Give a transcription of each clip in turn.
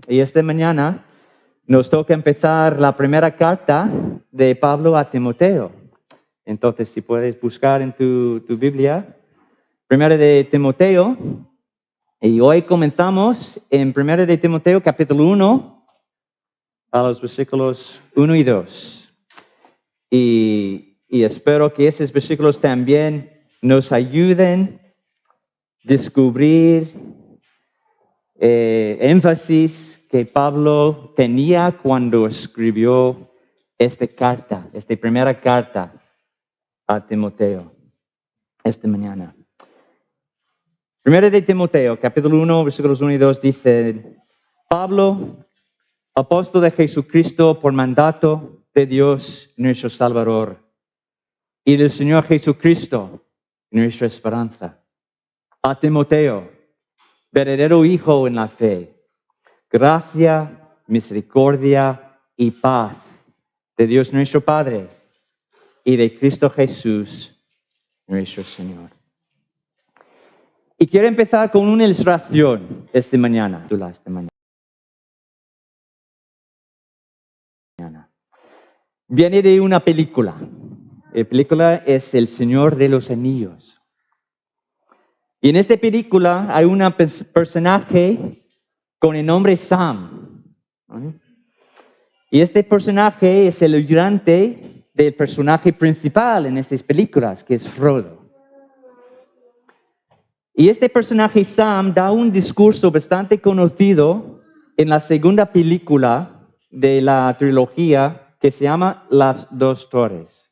Y esta mañana nos toca empezar la primera carta de Pablo a Timoteo. Entonces, si puedes buscar en tu Biblia, primera de Timoteo. Y hoy comenzamos en primera de Timoteo, capítulo 1, a los versículos 1 y 2. Y espero que esos versículos también nos ayuden a descubrir énfasis que Pablo tenía cuando escribió esta primera carta a Timoteo, esta mañana. Primera de Timoteo, capítulo 1, versículos 1 y 2, dice: Pablo, apóstol de Jesucristo por mandato de Dios nuestro Salvador y del Señor Jesucristo, nuestra esperanza. A Timoteo, verdadero hijo en la fe, gracia, misericordia y paz de Dios nuestro Padre y de Cristo Jesús, nuestro Señor. Y quiero empezar con una ilustración esta mañana. Viene de una película. La película es El Señor de los Anillos. Y en esta película hay un personaje con el nombre Sam. Y este personaje es el ayudante del personaje principal en estas películas, que es Frodo. Y este personaje Sam da un discurso bastante conocido en la segunda película de la trilogía que se llama Las Dos Torres.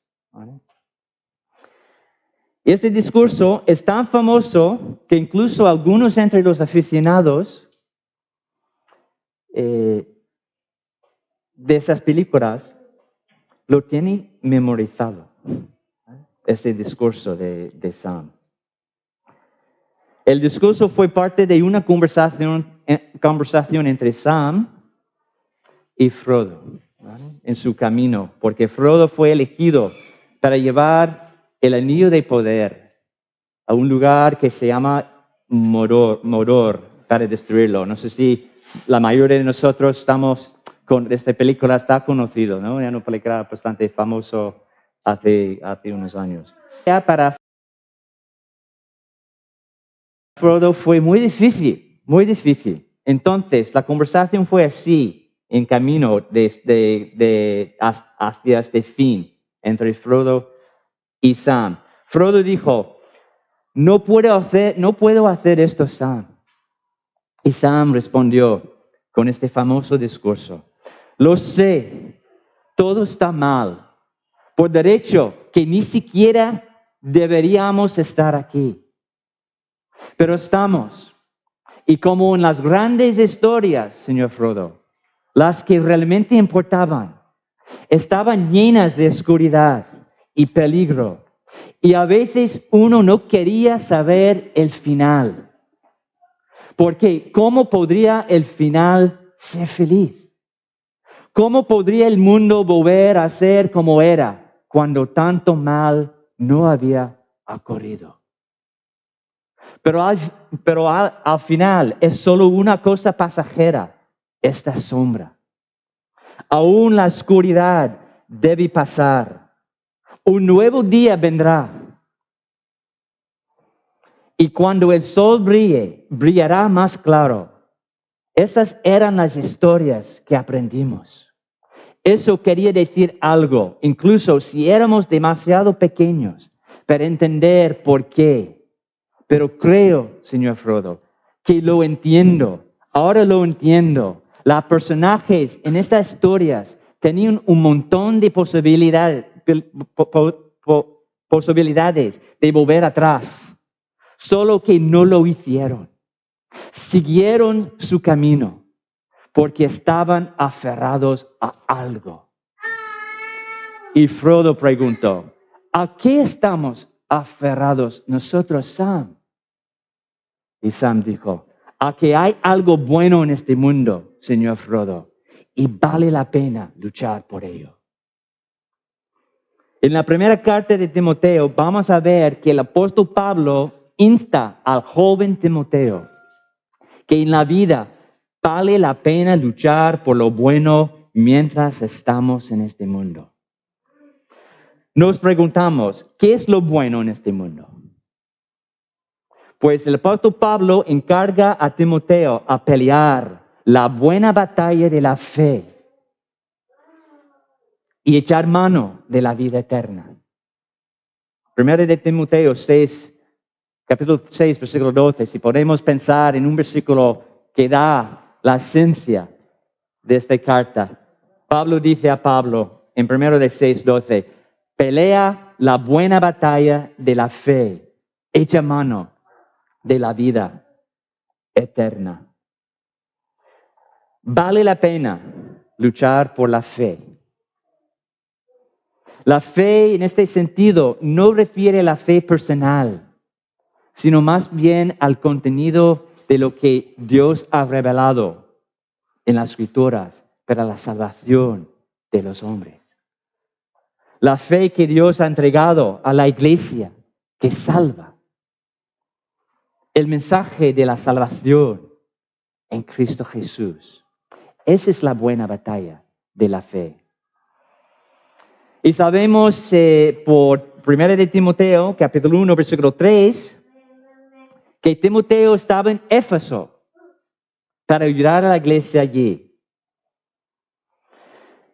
Y este discurso es tan famoso que incluso algunos entre los aficionados de esas películas lo tienen memorizado, este discurso de Sam. El discurso fue parte de una conversación entre Sam y Frodo, ¿vale? En su camino, porque Frodo fue elegido para llevar el anillo de poder a un lugar que se llama Mordor para destruirlo. No sé si la mayoría de nosotros estamos con esta película, está conocido, ¿no? Era una película bastante famosa hace unos años. Para Frodo fue muy difícil, muy difícil. Entonces, la conversación fue así, en camino hacia este fin, entre Frodo y Sam. Frodo dijo: no puedo hacer esto, Sam. Y Sam respondió con este famoso discurso: lo sé, todo está mal. Por derecho, que ni siquiera deberíamos estar aquí. Pero estamos. Y como en las grandes historias, señor Frodo, las que realmente importaban, estaban llenas de oscuridad y peligro. Y a veces uno no quería saber el final. Porque ¿cómo podría el final ser feliz? ¿Cómo podría el mundo volver a ser como era cuando tanto mal no había ocurrido? Pero al final es solo una cosa pasajera, esta sombra. Aún la oscuridad debe pasar. Un nuevo día vendrá. Y cuando el sol brille, brillará más claro. Esas eran las historias que aprendimos. Eso quería decir algo, incluso si éramos demasiado pequeños, para entender por qué. Pero creo, señor Frodo, que lo entiendo. Ahora lo entiendo. Los personajes en estas historias tenían un montón de posibilidades de volver atrás. Solo que no lo hicieron. Siguieron su camino porque estaban aferrados a algo. Y Frodo preguntó: ¿a qué estamos aferrados nosotros, Sam? Y Sam dijo: a que hay algo bueno en este mundo, señor Frodo, y vale la pena luchar por ello. En la primera carta de Timoteo vamos a ver que el apóstol Pablo insta al joven Timoteo que en la vida vale la pena luchar por lo bueno mientras estamos en este mundo. Nos preguntamos, ¿qué es lo bueno en este mundo? Pues el apóstol Pablo encarga a Timoteo a pelear la buena batalla de la fe y echar mano de la vida eterna. Primero de Timoteo 6, capítulo 6, versículo 12. Si podemos pensar en un versículo que da la esencia de esta carta. Pablo dice a Pablo en 1 de 6, 12, pelea la buena batalla de la fe, echa mano de la vida eterna. Vale la pena luchar por la fe. La fe en este sentido no refiere a la fe personal, sino más bien al contenido de lo que Dios ha revelado en las Escrituras para la salvación de los hombres. La fe que Dios ha entregado a la iglesia que salva. El mensaje de la salvación en Cristo Jesús. Esa es la buena batalla de la fe. Y sabemos por 1 de Timoteo, capítulo 1, versículo 3, que Timoteo estaba en Éfeso para ayudar a la iglesia allí.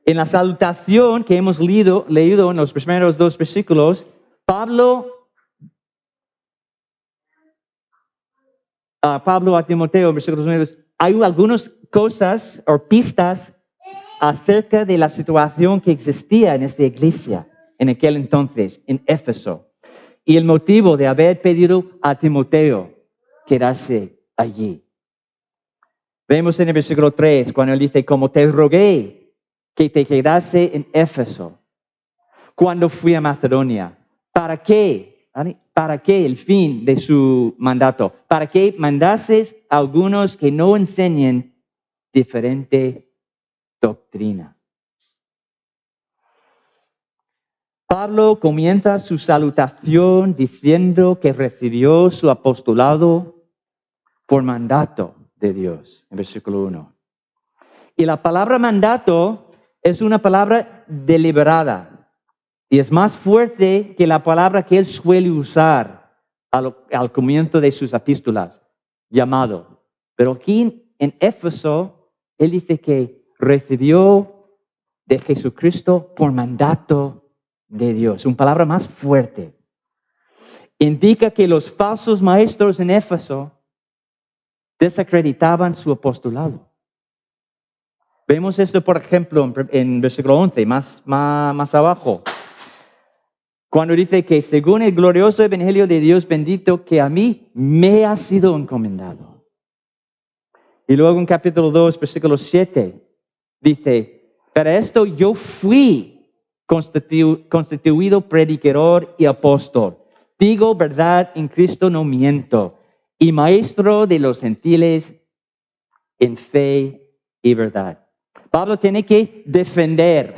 En la salutación que hemos leído en los primeros 2 versículos, Pablo a Timoteo, en versículos 1 y 2, hay algunas cosas o pistas acerca de la situación que existía en esta iglesia en aquel entonces, en Éfeso. Y el motivo de haber pedido a Timoteo quedarse allí. Vemos en el versículo 3, cuando él dice, como te rogué que te quedase en Éfeso, cuando fui a Macedonia. ¿Para qué? ¿Para qué el fin de su mandato? Para que mandases a algunos que no enseñen diferente doctrina. Pablo comienza su salutación diciendo que recibió su apostolado por mandato de Dios, en versículo 1. Y la palabra mandato es una palabra deliberada y es más fuerte que la palabra que él suele usar al comienzo de sus epístolas, llamado. Pero aquí en Éfeso, él dice que recibió de Jesucristo por mandato de Dios. Una palabra más fuerte. Indica que los falsos maestros en Éfeso desacreditaban su apostolado. Vemos esto, por ejemplo, en versículo 11, más abajo. Cuando dice que según el glorioso evangelio de Dios bendito que a mí me ha sido encomendado. Y luego en capítulo 2, versículo 7, dice, para esto yo fui constituido predicador y apóstol. Digo verdad en Cristo, no miento. Y maestro de los gentiles en fe y verdad. Pablo tiene que defender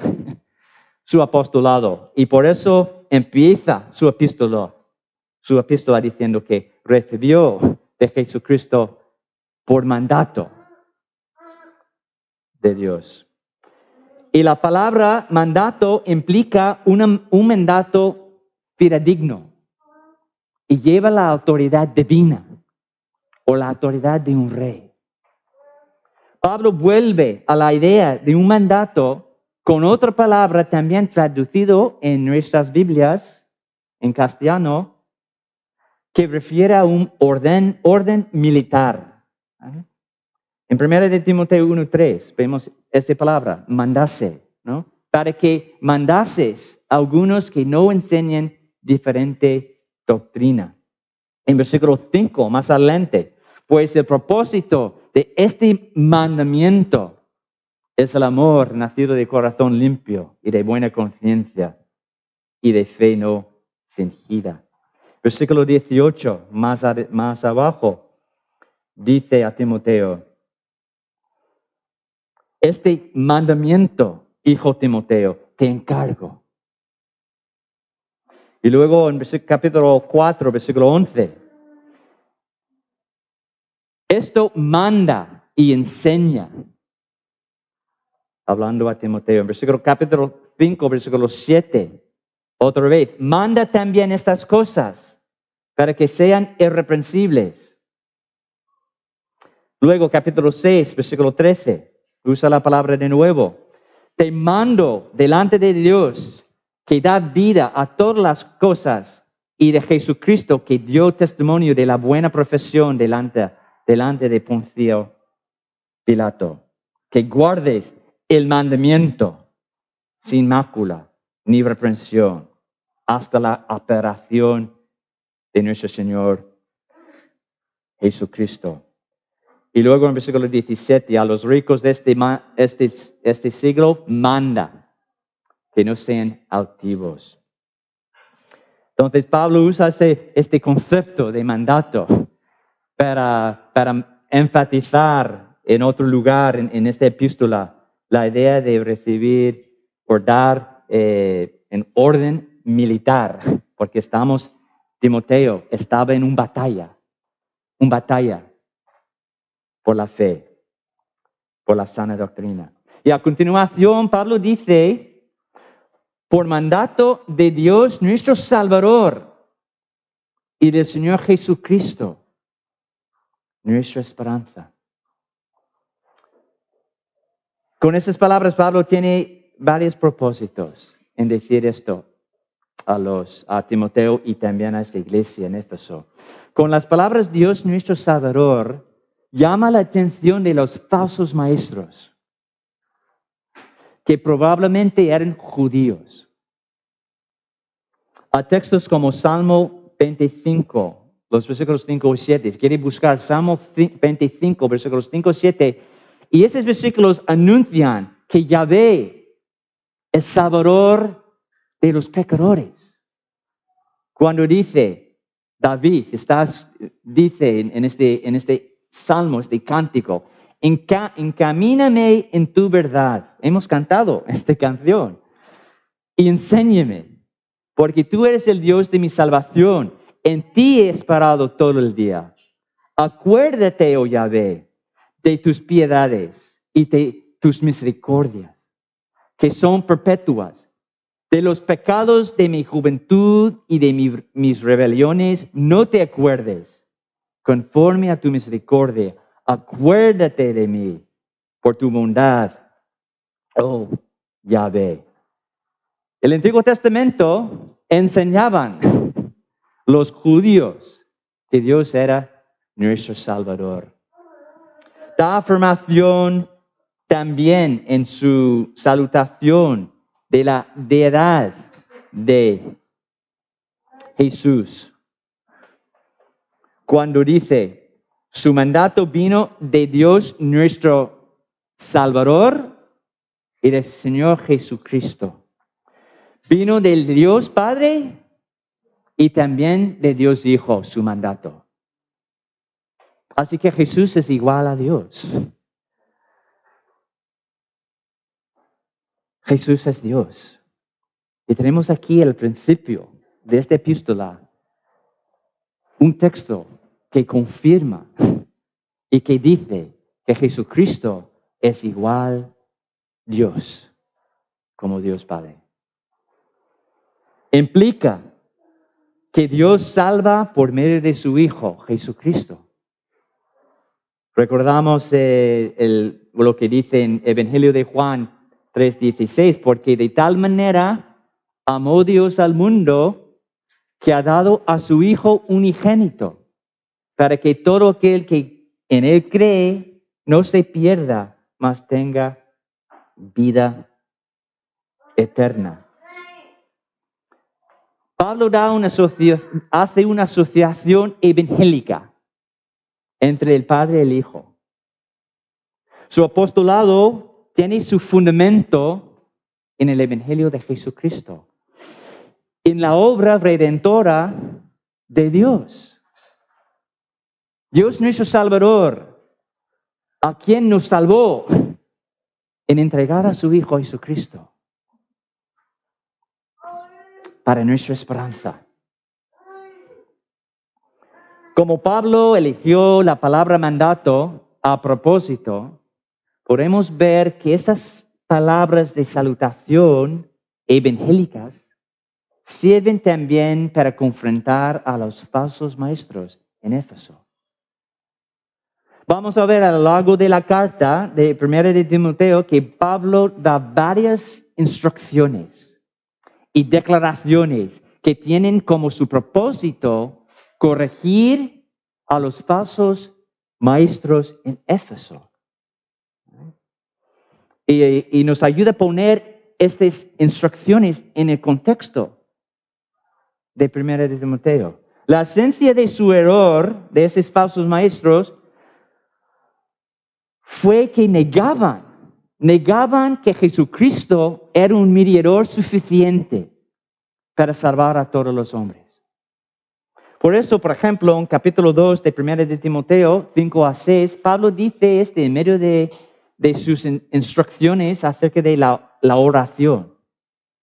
su apostolado y por eso empieza su epístola diciendo que recibió de Jesucristo por mandato de Dios. Y la palabra mandato implica un mandato fidedigno y lleva la autoridad divina o la autoridad de un rey. Pablo vuelve a la idea de un mandato con otra palabra también traducido en nuestras Biblias en castellano que refiere a un orden militar. En 1 de Timoteo 1:3 vemos esta palabra, mandase, ¿no? Para que mandases a algunos que no enseñen diferente doctrina. En versículo 5, más adelante, pues el propósito de este mandamiento es el amor nacido de corazón limpio y de buena conciencia y de fe no fingida. Versículo 18, más abajo, dice a Timoteo, este mandamiento, hijo Timoteo, te encargo. Y luego en capítulo 4, versículo 11, esto manda y enseña. Hablando a Timoteo, en capítulo 5, versículo 7, otra vez, manda también estas cosas para que sean irreprensibles. Luego, capítulo 6, versículo 13, usa la palabra de nuevo. Te mando delante de Dios, que da vida a todas las cosas, y de Jesucristo, que dio testimonio de la buena profesión delante de Poncio Pilato, que guardes el mandamiento sin mácula ni reprensión hasta la aparición de nuestro Señor Jesucristo. Y luego en versículo 17, a los ricos de este siglo manda que no sean altivos. Entonces Pablo usa este concepto de mandato para enfatizar en otro lugar en esta epístola la idea de recibir o dar en orden militar, porque Timoteo estaba en una batalla por la fe, por la sana doctrina. Y a continuación Pablo dice, por mandato de Dios nuestro Salvador y del Señor Jesucristo, nuestra esperanza. Con esas palabras Pablo tiene varios propósitos en decir esto a Timoteo y también a esta iglesia en Éfeso. Con las palabras Dios nuestro Salvador llama la atención de los falsos maestros, que probablemente eran judíos. A textos como Salmo 25, los versículos 5 y 7. Si quiere buscar Salmo 25, versículos 5 y 7, y esos versículos anuncian que Yahvé es salvador de los pecadores. Cuando dice David, dice en este salmo, este cántico, encamíname en tu verdad. Hemos cantado esta canción. Y enséñame, porque tú eres el Dios de mi salvación. En ti he esperado todo el día. Acuérdate, oh Yahvé, de tus piedades y de tus misericordias, que son perpetuas. De los pecados de mi juventud y de mis rebeliones no te acuerdes. Conforme a tu misericordia, acuérdate de mí por tu bondad, oh Yahvé. El Antiguo Testamento enseñaban los judíos que Dios era nuestro Salvador. Da afirmación también en su salutación de la deidad de Jesús. Cuando dice, su mandato vino de Dios nuestro Salvador y del Señor Jesucristo. Vino del Dios Padre y también de Dios Hijo, su mandato. Así que Jesús es igual a Dios. Jesús es Dios. Y tenemos aquí el principio de esta epístola, un texto que confirma y que dice que Jesucristo es igual Dios, como Dios Padre. Implica que Dios salva por medio de su Hijo, Jesucristo. Recordamos lo que dice en Evangelio de Juan 3:16, porque de tal manera amó Dios al mundo que ha dado a su Hijo unigénito, para que todo aquel que en Él cree no se pierda, mas tenga vida eterna. Pablo hace una asociación evangélica entre el Padre y el Hijo. Su apostolado tiene su fundamento en el Evangelio de Jesucristo, en la obra redentora de Dios. Dios nuestro Salvador, a quien nos salvó en entregar a su Hijo Jesucristo para nuestra esperanza. Como Pablo eligió la palabra mandato A propósito, podemos ver que esas palabras de salutación evangélicas sirven también para confrontar a los falsos maestros en Éfeso. Vamos a ver a lo largo de la carta de 1 de Timoteo que Pablo da varias instrucciones y declaraciones que tienen como su propósito corregir a los falsos maestros en Éfeso. Y nos ayuda a poner estas instrucciones en el contexto de 1 de Timoteo. La esencia de su error de esos falsos maestros fue que negaban que Jesucristo era un mediador suficiente para salvar a todos los hombres. Por eso, por ejemplo, en capítulo 2 de 1 de Timoteo 5-6, Pablo dice en medio de sus instrucciones acerca de la oración.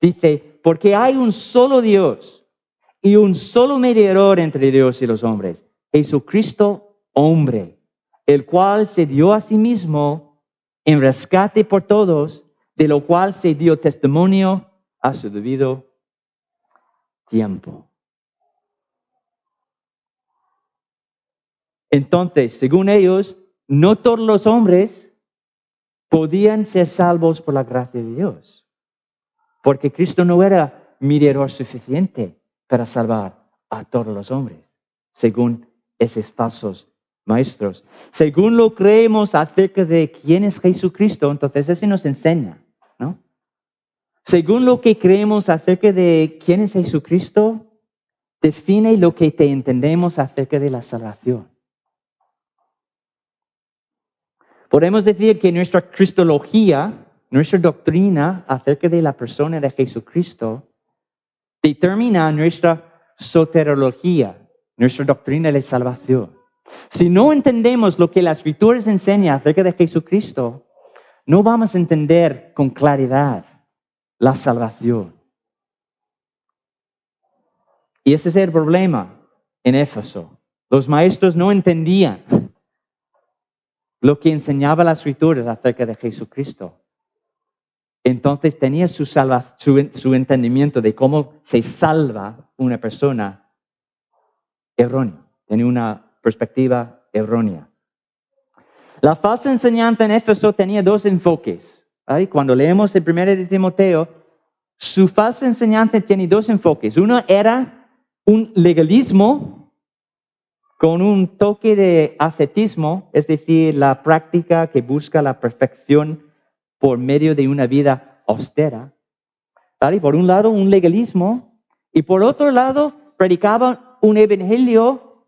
Dice, porque hay un solo Dios y un solo mediador entre Dios y los hombres, Jesucristo hombre, el cual se dio a sí mismo en rescate por todos, de lo cual se dio testimonio a su debido tiempo. Entonces, según ellos, no todos los hombres podían ser salvos por la gracia de Dios, porque Cristo no era mediador suficiente para salvar a todos los hombres, según esos falsos maestros. Según lo creemos acerca de quién es Jesucristo, entonces eso nos enseña, ¿no? Según lo que creemos acerca de quién es Jesucristo, define lo que te entendemos acerca de la salvación. Podemos decir que nuestra cristología, nuestra doctrina acerca de la persona de Jesucristo, determina nuestra soteriología, nuestra doctrina de salvación. Si no entendemos lo que las Escrituras enseñan acerca de Jesucristo, no vamos a entender con claridad la salvación. Y ese es el problema en Éfeso. Los maestros no entendían lo que enseñaba las Escrituras acerca de Jesucristo. Entonces tenía su entendimiento de cómo se salva una persona erróneo. Tenía una perspectiva errónea. La falsa enseñanza en Éfeso tenía dos enfoques. ¿Vale? Cuando leemos el 1 de Timoteo, su falsa enseñanza tiene dos enfoques. Uno era un legalismo con un toque de ascetismo, es decir, la práctica que busca la perfección por medio de una vida austera. ¿Vale? Por un lado, un legalismo, y por otro lado, predicaban un evangelio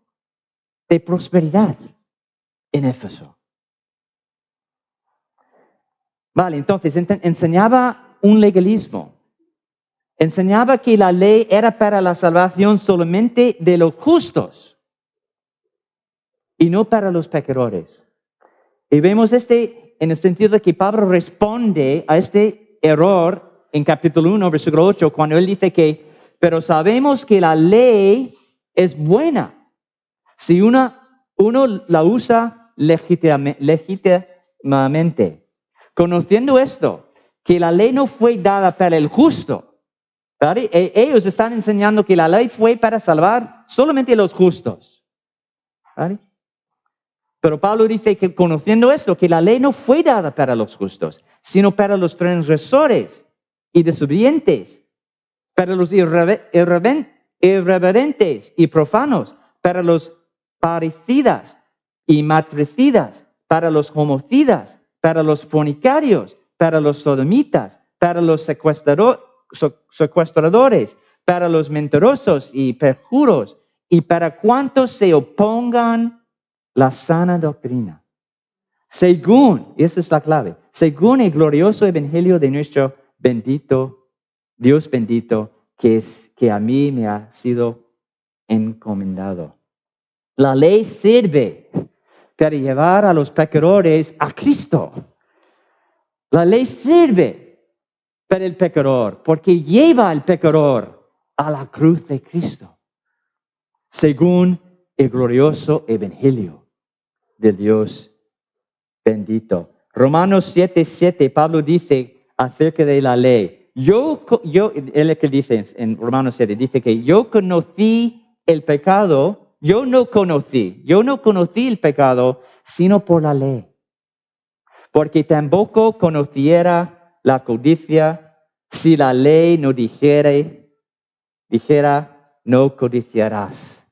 de prosperidad en Éfeso. Vale, entonces enseñaba un legalismo. Enseñaba que la ley era para la salvación solamente de los justos y no para los pecadores. Y vemos en el sentido de que Pablo responde a este error en capítulo 1, versículo 8, cuando él dice que, pero sabemos que la ley es buena si uno la usa legítimamente. Conociendo esto, que la ley no fue dada para el justo. ¿Vale? Ellos están enseñando que la ley fue para salvar solamente a los justos. ¿Vale? Pero Pablo dice que conociendo esto, que la ley no fue dada para los justos, sino para los transgresores y desobedientes, para los irreverentes y profanos, para los parricidas y matricidas, para los homicidas, para los fornicarios, para los sodomitas, para los secuestradores, para los mentirosos y perjuros, y para cuantos se opongan la sana doctrina. Según, y esa es la clave, según el glorioso evangelio de nuestro bendito, Dios bendito, que a mí me ha sido encomendado. La ley sirve para llevar a los pecadores a Cristo. La ley sirve para el pecador, porque lleva al pecador a la cruz de Cristo, según el glorioso evangelio de Dios bendito. Romanos 7:7, Pablo dice acerca de la ley. Él que dice en Romanos 7, dice que yo conocí el pecado, yo no conocí el pecado, sino por la ley. Porque tampoco conociera la codicia si la ley no dijera, no codiciarás.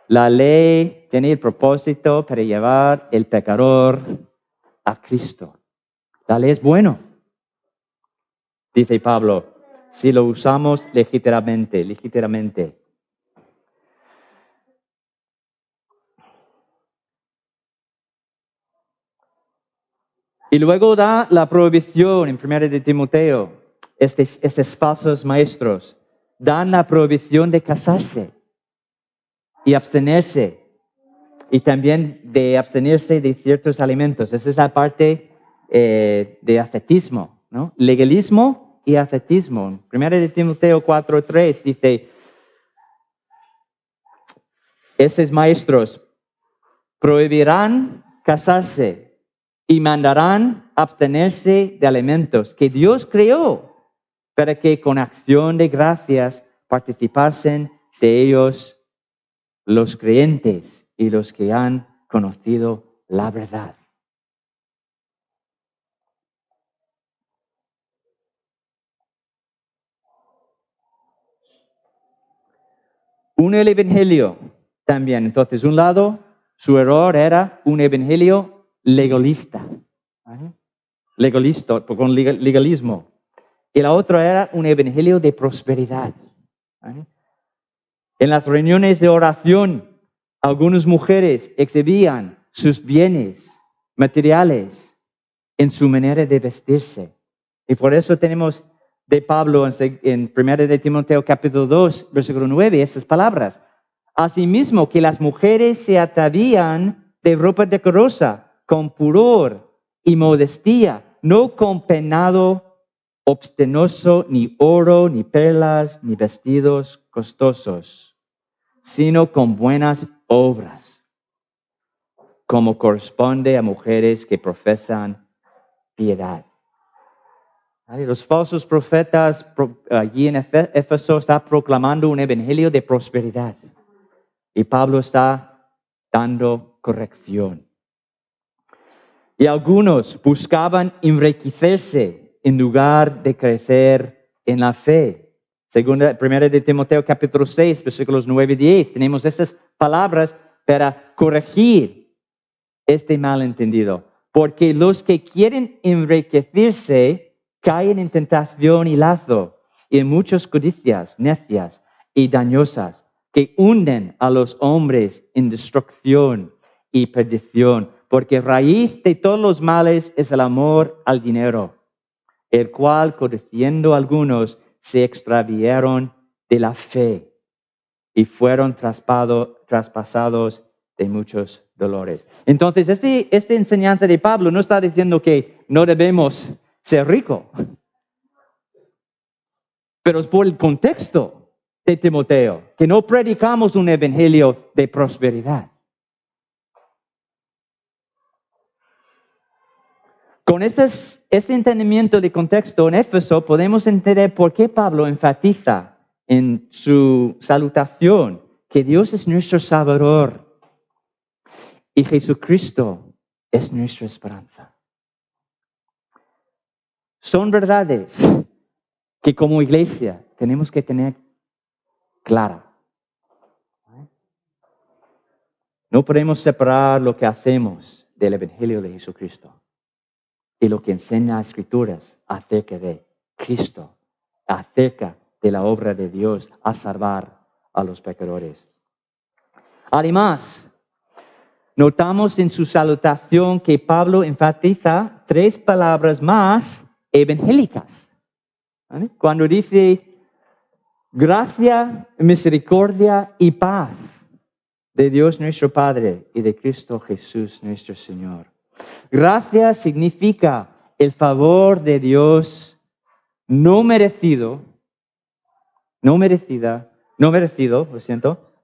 La ley tiene el propósito para llevar el pecador a Cristo. La ley es bueno, dice Pablo, si lo usamos legítimamente. Y luego da la prohibición en 1 de Timoteo. Estos falsos maestros dan la prohibición de casarse y abstenerse. Y también de abstenerse de ciertos alimentos. Esa es la parte de ascetismo, ¿no? Legalismo y ascetismo. 1 de Timoteo 4:3 dice, esos maestros prohibirán casarse y mandarán abstenerse de alimentos que Dios creó para que con acción de gracias participasen de ellos los creyentes y los que han conocido la verdad. El evangelio también. Entonces, un lado, su error era un evangelio legalista. ¿Vale? Legalista, con legalismo. Y la otra era un evangelio de prosperidad. ¿Vale? En las reuniones de oración, algunas mujeres exhibían sus bienes materiales en su manera de vestirse. Y por eso tenemos de Pablo en 1 de Timoteo capítulo 2, versículo 9, esas palabras. Asimismo, que las mujeres se atavían de ropa decorosa, con pudor y modestia, no con peinado obstinoso, ni oro, ni perlas, ni vestidos costosos, sino con buenas obras, como corresponde a mujeres que profesan piedad. Los falsos profetas allí en Éfeso están proclamando un evangelio de prosperidad. Y Pablo está dando corrección. Y algunos buscaban enriquecerse en lugar de crecer en la fe. Según 1 de Timoteo capítulo 6, versículos 9 y 10, tenemos estas palabras para corregir este malentendido. Porque los que quieren enriquecerse caen en tentación y lazo, y en muchas codicias necias y dañosas, que hunden a los hombres en destrucción y perdición, porque raíz de todos los males es el amor al dinero, el cual, codiciando algunos, se extraviaron de la fe y fueron traspasados de muchos dolores. Entonces, esta enseñanza de Pablo no está diciendo que no debemos ser ricos, pero es por el contexto de Timoteo, que no predicamos un evangelio de prosperidad. Con este entendimiento de contexto en Éfeso podemos entender por qué Pablo enfatiza en su salutación que Dios es nuestro Salvador y Jesucristo es nuestra esperanza. Son verdades que como iglesia tenemos que tener clara. No podemos separar lo que hacemos del Evangelio de Jesucristo y lo que enseña las Escrituras acerca de Cristo, acerca de la obra de Dios a salvar a los pecadores. Además, notamos en su salutación que Pablo enfatiza 3 palabras más evangélicas. ¿Vale? Cuando dice gracia, misericordia y paz de Dios nuestro Padre y de Cristo Jesús nuestro Señor. Gracia significa el favor de Dios no merecido,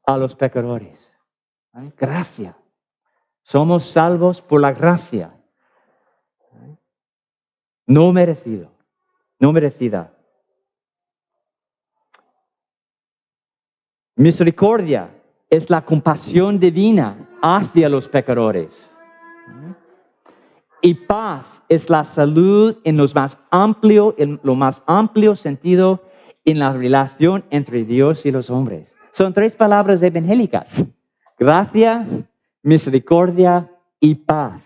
a los pecadores. ¿Vale? Gracia. Somos salvos por la gracia. no merecido, no merecida. Misericordia es la compasión divina hacia los pecadores. Y paz es la salud en lo más amplio sentido en la relación entre Dios y los hombres. Son 3 palabras evangélicas: gracia, misericordia y paz.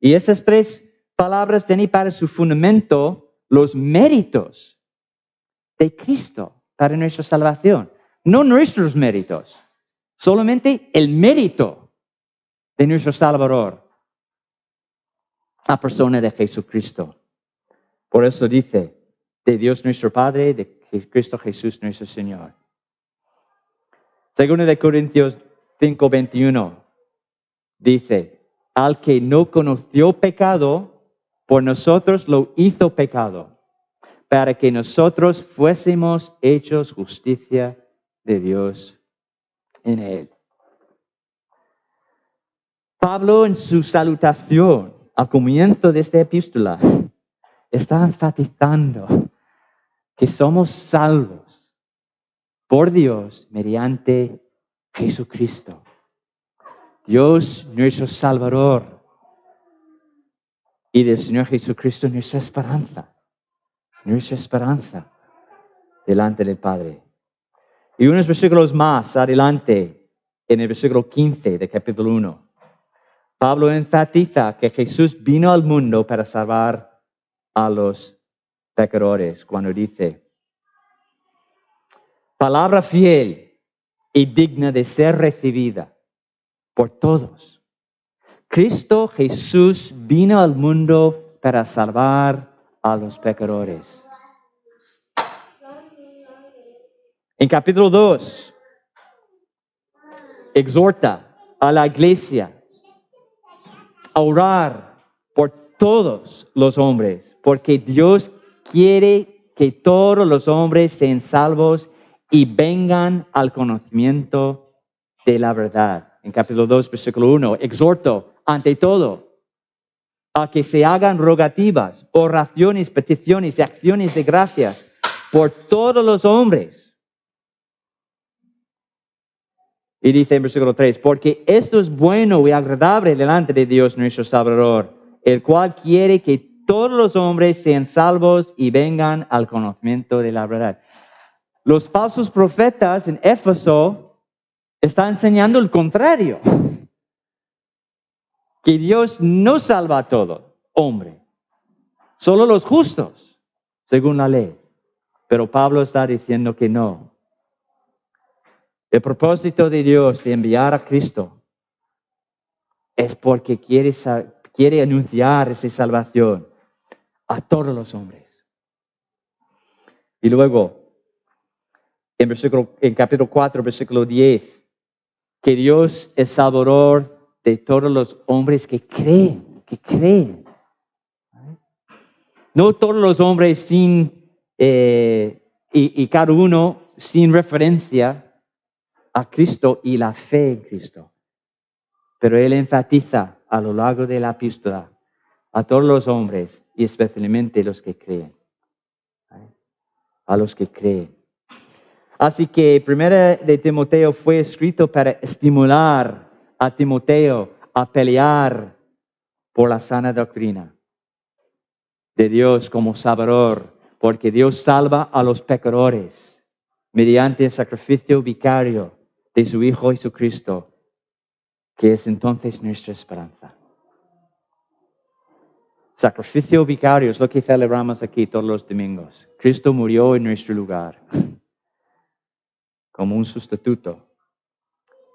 Y esas 3 palabras tienen para su fundamento los méritos de Cristo para nuestra salvación. No nuestros méritos, solamente el mérito de nuestro Salvador, la persona de Jesucristo. Por eso dice, de Dios nuestro Padre, de Cristo Jesús nuestro Señor. Segundo de Corintios 5:21 dice, al que no conoció pecado, por nosotros lo hizo pecado, para que nosotros fuésemos hechos justicia de Dios en él. Pablo, en su salutación al comienzo de esta epístola, está enfatizando que somos salvos por Dios mediante Jesucristo. Dios, nuestro Salvador, y del Señor Jesucristo, nuestra esperanza delante del Padre. Y unos versículos más adelante, en el versículo 15 de capítulo 1, Pablo enfatiza que Jesús vino al mundo para salvar a los pecadores, cuando dice, palabra fiel y digna de ser recibida por todos. Cristo Jesús vino al mundo para salvar a los pecadores. En capítulo 2, exhorta a la iglesia a orar por todos los hombres, porque Dios quiere que todos los hombres sean salvos y vengan al conocimiento de la verdad. En capítulo 2, versículo 1, exhorto ante todo a que se hagan rogativas, oraciones, peticiones y acciones de gracias por todos los hombres. Y dice en versículo 3, porque esto es bueno y agradable delante de Dios nuestro Salvador, el cual quiere que todos los hombres sean salvos y vengan al conocimiento de la verdad. Los falsos profetas en Éfeso están enseñando el contrario, que Dios no salva a todo hombre, solo los justos, según la ley. Pero Pablo está diciendo que no. El propósito de Dios de enviar a Cristo es porque quiere anunciar esa salvación a todos los hombres. Y luego, en capítulo 4, versículo 10, que Dios es salvador de todos los hombres que creen. No todos los hombres sin, y cada uno sin referencia a Cristo y la fe en Cristo. Pero él enfatiza a lo largo de la epístola a todos los hombres y especialmente los que creen. A los que creen. Así que Primera de Timoteo fue escrito para estimular a Timoteo a pelear por la sana doctrina de Dios como Salvador, porque Dios salva a los pecadores mediante el sacrificio vicario de su Hijo Jesucristo, que es entonces nuestra esperanza. Sacrificio vicario es lo que celebramos aquí todos los domingos. Cristo murió en nuestro lugar como un sustituto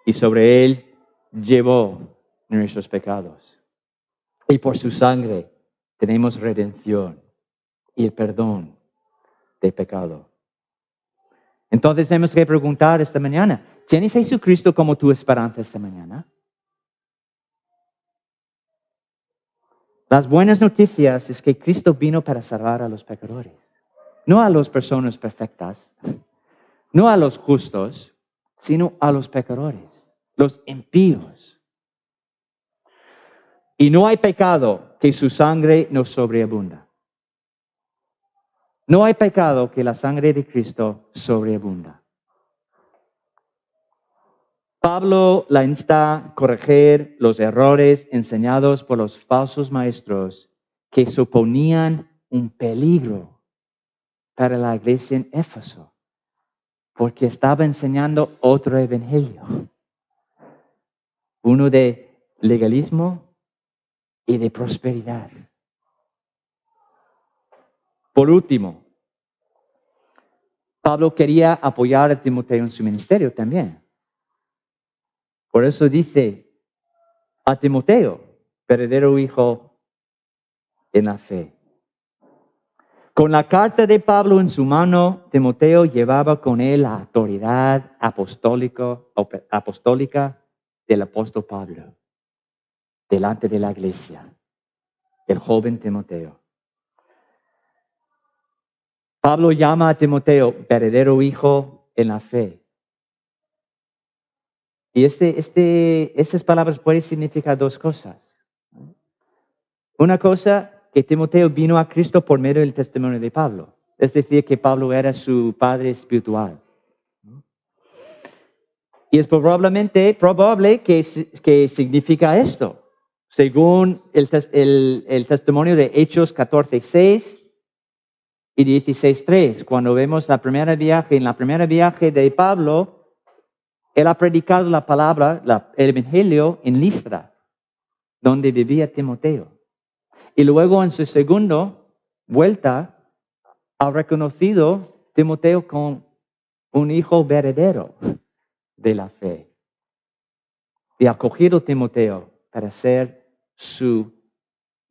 y sobre él llevó nuestros pecados. Y por su sangre tenemos redención y el perdón de pecado. Entonces tenemos que preguntar esta mañana, ¿tienes a Jesucristo como tu esperanza esta mañana? Las buenas noticias es que Cristo vino para salvar a los pecadores, no a las personas perfectas, no a los justos, sino a los pecadores, los impíos. Y no hay pecado que su sangre no sobreabunda. No hay pecado que la sangre de Cristo sobreabunda. Pablo la insta a corregir los errores enseñados por los falsos maestros que suponían un peligro para la iglesia en Éfeso, porque estaba enseñando otro evangelio, uno de legalismo y de prosperidad. Por último, Pablo quería apoyar a Timoteo en su ministerio también. Por eso dice a Timoteo, verdadero hijo en la fe. Con la carta de Pablo en su mano, Timoteo llevaba con él la autoridad apostólica del apóstol Pablo delante de la iglesia, el joven Timoteo. Pablo llama a Timoteo verdadero hijo en la fe. Y esas palabras pueden significar dos cosas. Una cosa, que Timoteo vino a Cristo por medio del testimonio de Pablo. Es decir, que Pablo era su padre espiritual. Y es probable que significa esto. Según el testimonio de Hechos 14:6 y 16:3, cuando vemos en la primera viaje de Pablo, él ha predicado la palabra, el evangelio en Listra, donde vivía Timoteo. Y luego en su segunda vuelta, ha reconocido Timoteo como un hijo verdadero de la fe. Y ha acogido Timoteo para ser su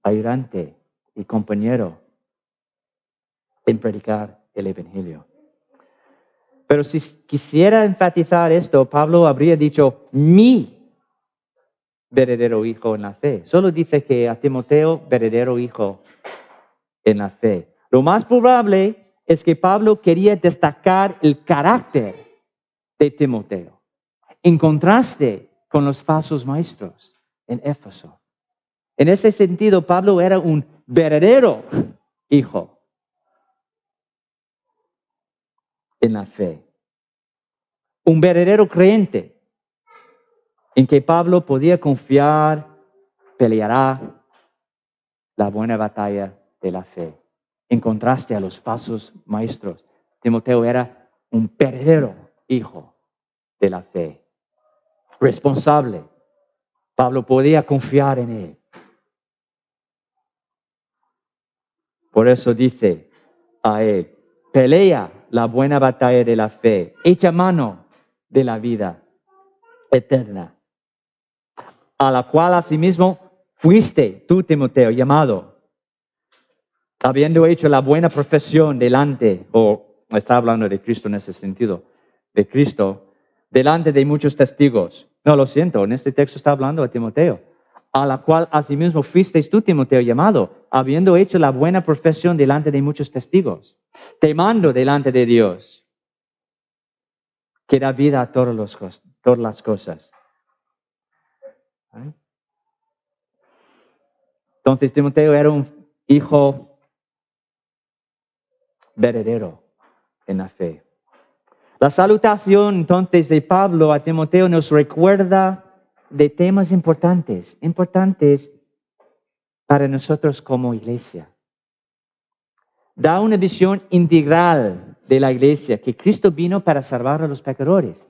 ayudante y compañero en predicar el evangelio. Pero si quisiera enfatizar esto, Pablo habría dicho mi verdadero hijo en la fe. Solo dice que a Timoteo, verdadero hijo en la fe. Lo más probable es que Pablo quería destacar el carácter de Timoteo, en contraste con los falsos maestros en Éfeso. En ese sentido, Pablo era un verdadero hijo en la fe, un verdadero creyente en que Pablo podía confiar, peleará la buena batalla de la fe. En contraste a los falsos maestros, Timoteo era un verdadero hijo de la fe, responsable. Pablo podía confiar en él. Por eso dice a él, pelea la buena batalla de la fe, echa mano de la vida eterna, a la cual asimismo fuiste tú, Timoteo, llamado, habiendo hecho la buena profesión delante, o está hablando de Cristo en ese sentido, de Cristo, delante de muchos testigos. No, lo siento, en este texto está hablando de Timoteo, a la cual asimismo fuisteis tú, Timoteo, llamado, habiendo hecho la buena profesión delante de muchos testigos, temando delante de Dios, que da vida a todas las cosas. Entonces Timoteo era un hijo verdadero en la fe. La salutación entonces de Pablo a Timoteo nos recuerda de temas importantes para nosotros como iglesia. Da una visión integral de la iglesia, que Cristo vino para salvar a los pecadores.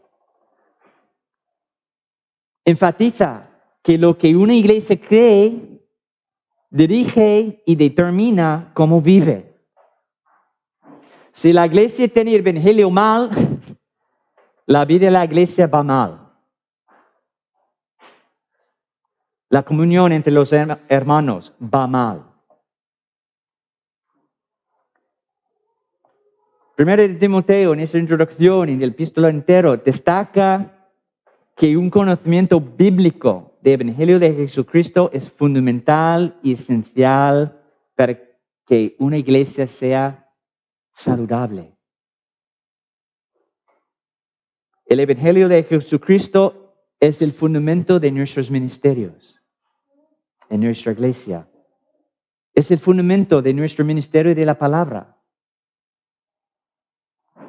Enfatiza que lo que una iglesia cree, dirige y determina cómo vive. Si la iglesia tiene el evangelio mal, la vida de la iglesia va mal. La comunión entre los hermanos va mal. Primero de Timoteo, en esa introducción y en el epístola entero, destaca que un conocimiento bíblico del evangelio de Jesucristo es fundamental y esencial para que una iglesia sea saludable. El evangelio de Jesucristo es el fundamento de nuestros ministerios en nuestra iglesia. Es el fundamento de nuestro ministerio de la palabra.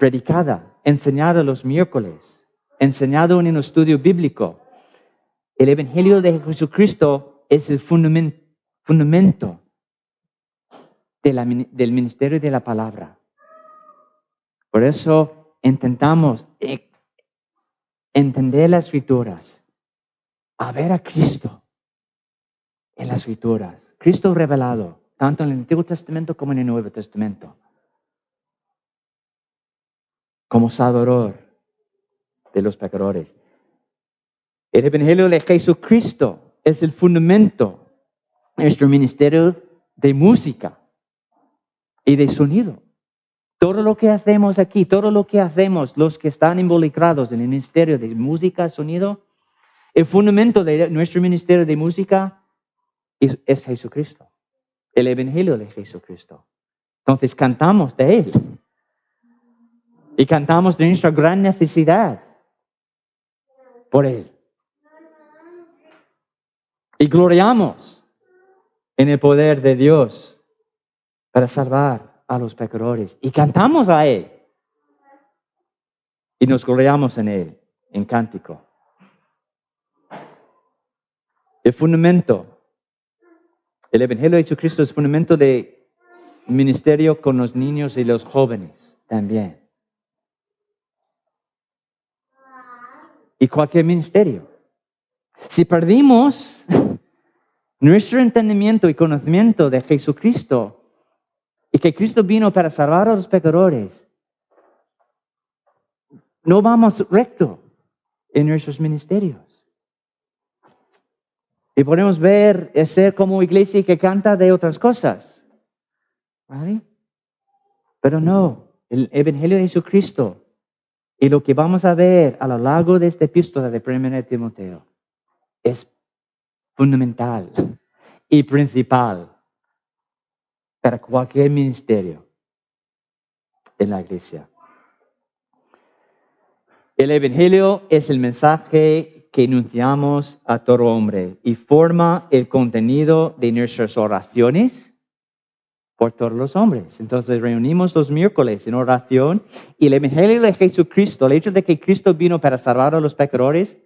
predicada, enseñada los miércoles, enseñado en un estudio bíblico. El Evangelio de Jesucristo es el fundamento del ministerio de la palabra. Por eso intentamos entender las Escrituras, a ver a Cristo en las Escrituras. Cristo revelado, tanto en el Antiguo Testamento como en el Nuevo Testamento, como Salvador de los pecadores. El Evangelio de Jesucristo es el fundamento de nuestro ministerio de música y de sonido. Todo lo que hacemos aquí, todo lo que hacemos los que están involucrados en el ministerio de música, sonido, el fundamento de nuestro ministerio de música es Jesucristo, el Evangelio de Jesucristo. Entonces cantamos de Él y cantamos de nuestra gran necesidad por Él. Y gloriamos en el poder de Dios para salvar a los pecadores. Y cantamos a Él. Y nos gloriamos en Él, en cántico. El fundamento, el Evangelio de Jesucristo es el fundamento del ministerio con los niños y los jóvenes también. Y cualquier ministerio. Si perdimos nuestro entendimiento y conocimiento de Jesucristo y que Cristo vino para salvar a los pecadores, no vamos recto en nuestros ministerios. Y podemos ser como iglesia que canta de otras cosas. ¿Vale? Pero no, el Evangelio de Jesucristo y lo que vamos a ver a lo largo de esta epístola de 1 Timoteo es fundamental y principal para cualquier ministerio en la iglesia. El Evangelio es el mensaje que enunciamos a todo hombre y forma el contenido de nuestras oraciones por todos los hombres. Entonces reunimos los miércoles en oración y el Evangelio de Jesucristo, el hecho de que Cristo vino para salvar a los pecadores,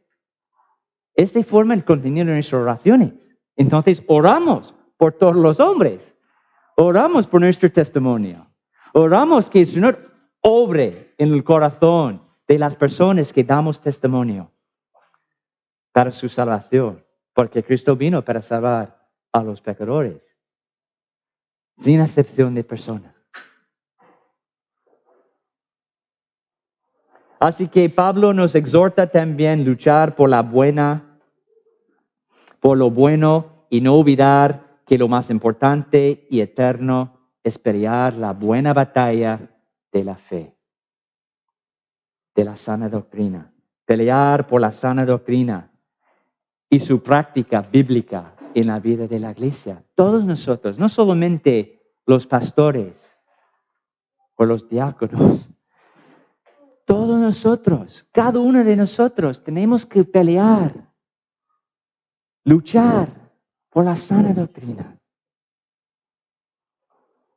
este forma el contenido de nuestras oraciones. Entonces oramos por todos los hombres. Oramos por nuestro testimonio. Oramos que el Señor obre en el corazón de las personas que damos testimonio para su salvación, porque Cristo vino para salvar a los pecadores, sin excepción de persona. Así que Pablo nos exhorta también a luchar por lo bueno y no olvidar que lo más importante y eterno es pelear la buena batalla de la fe, de la sana doctrina. Pelear por la sana doctrina y su práctica bíblica en la vida de la iglesia. Todos nosotros, no solamente los pastores o los diáconos, todos nosotros, cada uno de nosotros tenemos que pelear, luchar por la sana doctrina.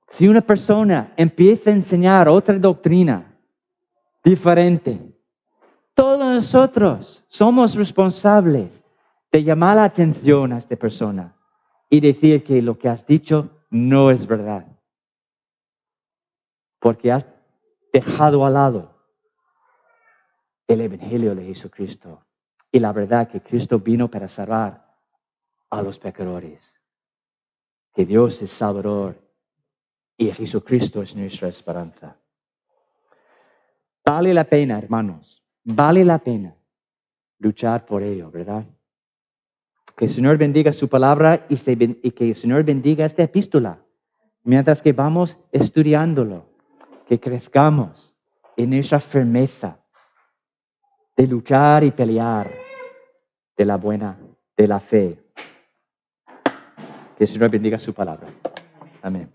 Si una persona empieza a enseñar otra doctrina diferente, todos nosotros somos responsables de llamar la atención a esta persona y decir que lo que has dicho no es verdad. Porque has dejado al lado el Evangelio de Jesucristo y la verdad que Cristo vino para salvar a los pecadores. Que Dios es Salvador y Jesucristo es nuestra esperanza. Vale la pena, hermanos, vale la pena luchar por ello, ¿verdad? Que el Señor bendiga su palabra y que el Señor bendiga esta epístola. Mientras que vamos estudiándolo, que crezcamos en esa firmeza de luchar y pelear de la fe. Que el Señor bendiga su palabra. Amén.